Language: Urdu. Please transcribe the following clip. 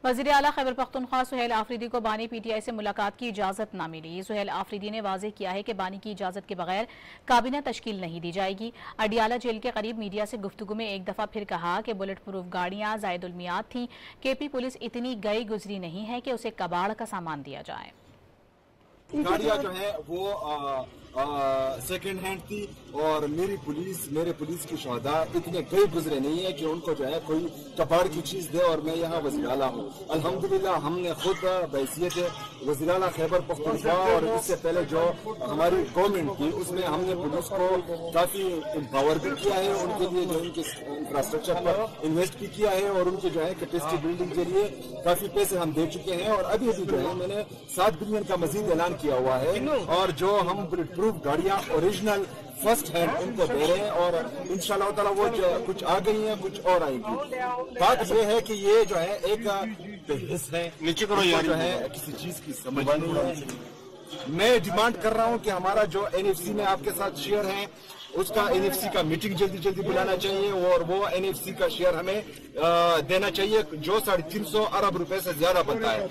وزیر اعلیٰ خیبر پختونخوا سہیل آفریدی کو بانی پی ٹی آئی سے ملاقات کی اجازت نہ ملی۔ سہیل آفریدی نے واضح کیا ہے کہ بانی کی اجازت کے بغیر کابینہ تشکیل نہیں دی جائے گی۔ اڈیالہ جیل کے قریب میڈیا سے گفتگو میں ایک دفعہ پھر کہا کہ بلٹ پروف گاڑیاں زائد المیعاد تھیں۔ کے پی پولیس اتنی گئی گزری نہیں ہے کہ اسے کباڑ کا سامان دیا جائے۔ گاڑیاں جو ہے وہ سیکنڈ ہینڈ تھی اور میرے پولیس کی شہداء اتنے گئے گزرے نہیں ہے کہ ان کو جو ہے کوئی کباڑ کی چیز دے۔ اور میں یہاں وزیر اعلیٰ ہوں، الحمدللہ ہم نے خود بحیثیت وزیر اعلیٰ خیبر پختونخوا اور اس سے پہلے جو ہماری گورنمنٹ کی، اس میں ہم نے پولیس کو کافی امپاور بھی کیا ہے، ان کے لیے جو ان کے انفراسٹرکچر پر انویسٹ بھی کیا ہے اور ان کے جو ہے کیپیسٹی بلڈنگ کے لیے کافی پیسے ہم دے چکے ہیں۔ اور ابھی جو ہے میں نے 7 بلین کا مزید اعلان کیا ہوا ہے، اور جو ہم بلٹ پروف گاڑیاں اوریجنل فرسٹ ہینڈ ان کو دے رہے ہیں، اور انشاءاللہ تعالیٰ وہ کچھ آ گئی ہیں، کچھ اور آئیں گی۔ بات یہ ہے کہ یہ جو ہے ایک بحث ہے، جو ہے کسی چیز کی سمجھ نہیں ہے۔ میں ڈیمانڈ کر رہا ہوں کہ ہمارا جو NFC میں آپ کے ساتھ شیئر ہے، اس کا NFC کا میٹنگ جلدی بلانا چاہیے، اور وہ NFC کا شیئر ہمیں دینا چاہیے جو 350 ارب روپے سے زیادہ بنتا ہے۔